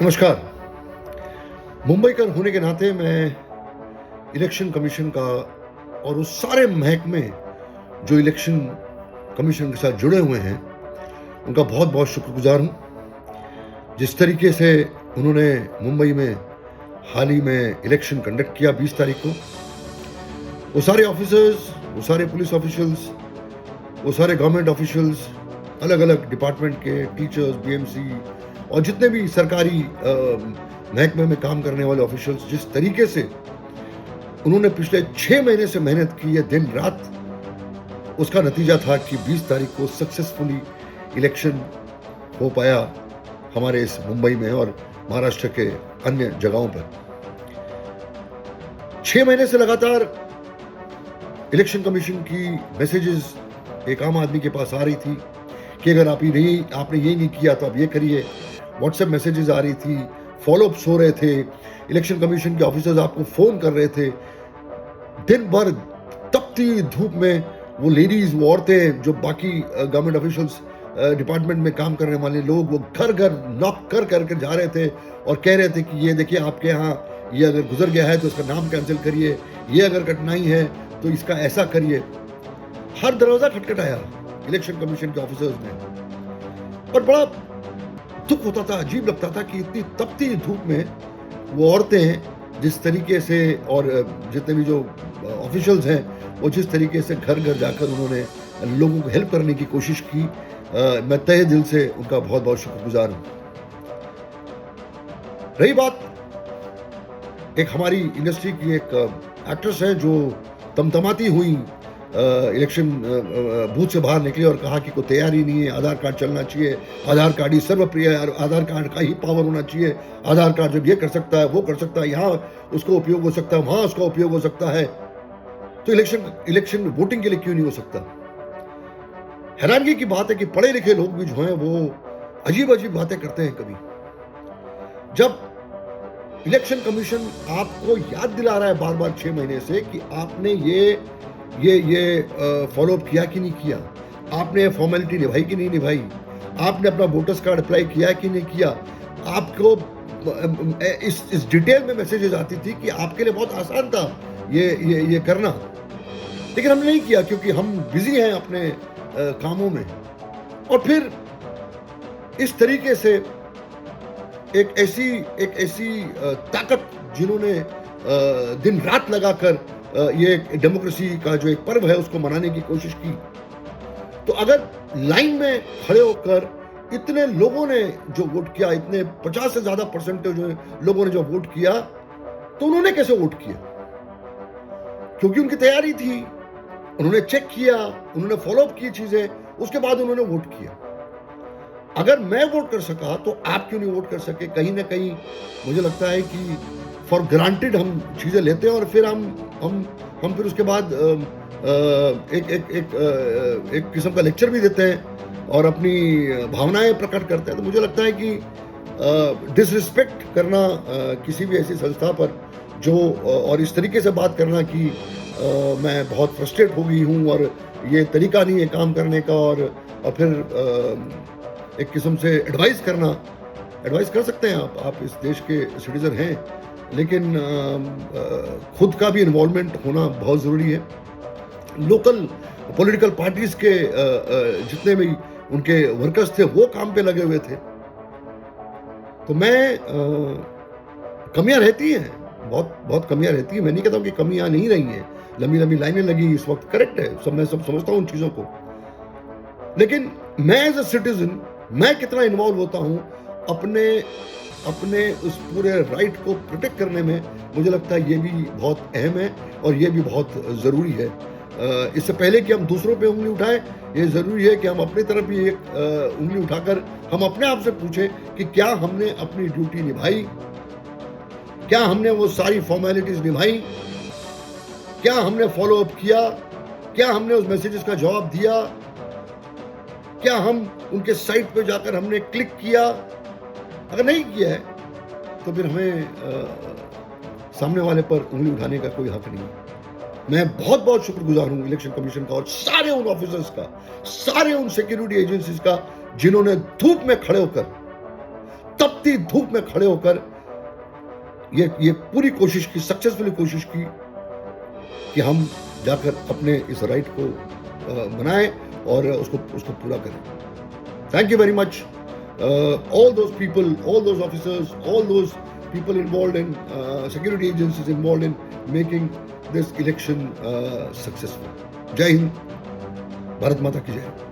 नमस्कार। मुंबई का होने के नाते मैं इलेक्शन कमीशन का और उस सारे महकमे जो इलेक्शन कमीशन के साथ जुड़े हुए हैं, उनका बहुत-बहुत शुक्रगुजार हूँ। जिस तरीके से उन्होंने मुंबई में हाल ही में इलेक्शन कंडक्ट किया 20 तारीख को, वो सारे ऑफिसर्स, वो सारे पुलिस ऑफिशियल्स, वो सारे गवर्नमेंट ऑफिशियल्स, अलग-अलग डिपार्टमेंट के टीचर्स, बीएमसी और जितने भी सरकारी महकमे में काम करने वाले ऑफिशियल्स, जिस तरीके से उन्होंने पिछले 6 महीने से मेहनत की है दिन रात, उसका नतीजा था कि 20 तारीख को सक्सेसफुली इलेक्शन हो पाया हमारे इस मुंबई में और महाराष्ट्र के अन्य जगहों पर। 6 महीने से लगातार इलेक्शन कमीशन की मैसेजेस एक आम आदमी के पास आ रही थी कि अगर आपने ये नहीं किया तो आप ये करिए। व्हाट्सएप मैसेजेस आ रही थी, फॉलोअप्स हो रहे थे, इलेक्शन कमीशन के ऑफिसर्स आपको फोन कर रहे थे। दिन भर तपती धूप में वो लेडीज, वो औरतें, जो बाकी गवर्नमेंट ऑफिशियल्स, डिपार्टमेंट में काम करने वाले लोग, वो घर घर नॉक कर करके जा रहे थे और कह रहे थे कि ये देखिए आपके यहाँ ये अगर गुजर गया है तो इसका नाम कैंसिल करिए, ये अगर कठिनाई है तो इसका ऐसा करिए। हर दरवाजा खटखटाया इलेक्शन कमीशन के ऑफिसर्स ने और बड़ा दुख होता था, अजीब लगता था कि इतनी तपती धूप में वो औरतें जिस तरीके से और जितने भी जो ऑफिशियल्स हैं वो जिस तरीके से घर घर जाकर उन्होंने लोगों को हेल्प करने की कोशिश की, मैं तहे दिल से उनका बहुत बहुत शुक्रगुजार हूं। रही बात एक हमारी इंडस्ट्री की एक एक्ट्रेस है जो तमतमाती हुई इलेक्शन बूथ से बाहर निकले और कहा कि कोई तैयारी नहीं है, आधार कार्ड चलना चाहिए, आधार कार्ड ही सर्वप्रिय है, आधार कार्ड का ही पावर होना चाहिए, आधार कार्ड जब ये कर सकता है वो कर सकता है, यहाँ उसका उपयोग हो सकता है, वहां उसका उपयोग हो सकता है, तो इलेक्शन वोटिंग के लिए क्यों नहीं हो सकता। हैरानगी की बात है कि पढ़े लिखे लोग भी जो हैं वो अजीब अजीब बातें करते हैं। कभी जब इलेक्शन कमीशन आपको याद दिला रहा है बार बार 6 महीने से कि आपने ये फॉलोअप किया कि नहीं किया, आपने फॉर्मेलिटी निभाई कि नहीं निभाई, आपने अपना वोटर्स कार्ड अप्लाई किया कि नहीं किया, आपको इस डिटेल में मैसेजेस आती थी कि आपके लिए बहुत आसान था ये करना, लेकिन हमने नहीं किया क्योंकि हम बिजी हैं अपने कामों में। और फिर इस तरीके से एक ऐसी ताकत जिन्होंने दिन रात लगाकर ये डेमोक्रेसी का जो एक पर्व है उसको मनाने की कोशिश की, तो अगर लाइन में खड़े होकर इतने लोगों ने जो वोट किया, इतने 50 से ज्यादा परसेंटेज लोगों ने जो वोट किया, तो उन्होंने कैसे वोट किया? क्योंकि उनकी तैयारी थी, उन्होंने चेक किया, उन्होंने फॉलोअप की चीजें, उसके बाद उन्होंने वोट किया। अगर मैं वोट कर सका तो आप क्यों नहीं वोट कर सके? कहीं ना कहीं मुझे लगता है कि फॉर ग्रांटेड हम चीजें लेते हैं और फिर हम फिर उसके बाद एक किस्म का लेक्चर भी देते हैं और अपनी भावनाएं प्रकट करते हैं। तो मुझे लगता है कि डिसरिस्पेक्ट करना किसी भी ऐसी संस्था पर जो और इस तरीके से बात करना कि मैं बहुत फ्रस्ट्रेट हो गई हूँ और ये तरीका नहीं है काम करने का, और फिर एक किस्म से एडवाइस कर सकते हैं आप इस देश के सिटीजन हैं, लेकिन खुद का भी इन्वॉल्वमेंट होना बहुत ज़रूरी है। लोकल पॉलिटिकल पार्टीज के जितने भी उनके वर्कर्स थे वो काम पे लगे हुए थे। तो मैं कमियां रहती हैं, बहुत कमियां रहती हैं, मैं नहीं कहता हूँ कि कमियां नहीं रही हैं, लंबी लाइनें लगी इस वक्त, करेक्ट है, मैं सब समझता हूँ उन चीज़ों को, लेकिन मैं एज अ सिटीजन मैं कितना इन्वॉल्व होता हूँ अपने उस पूरे राइट को प्रोटेक्ट करने में, मुझे लगता है ये भी बहुत अहम है और ये भी बहुत ज़रूरी है। इससे पहले कि हम दूसरों पे उंगली उठाएं, ये ज़रूरी है कि हम अपनी तरफ भी एक उंगली उठाकर हम अपने आप से पूछें कि क्या हमने अपनी ड्यूटी निभाई, क्या हमने वो सारी फॉर्मेलिटीज निभाई, क्या हमने फॉलोअप किया, क्या हमने उस मैसेजेस का जवाब दिया, क्या हम उनके साइट पे जाकर हमने क्लिक किया। अगर नहीं किया है तो फिर हमें सामने वाले पर उंगली उठाने का कोई हक नहीं है। मैं बहुत बहुत शुक्रगुजार हूं इलेक्शन कमीशन का और सारे उन ऑफिसर्स का, सारे उन सिक्योरिटी एजेंसीज का जिन्होंने धूप में खड़े होकर तपती धूप में खड़े होकर ये पूरी कोशिश की, सक्सेसफुली कोशिश की कि हम जाकर अपने इस राइट को बनाएं और उसको पूरा करें. Thank you very much. All those people, all those officers, all those people involved in security agencies involved in making this election successful. Jai Hind. Bharat Mata ki Jai.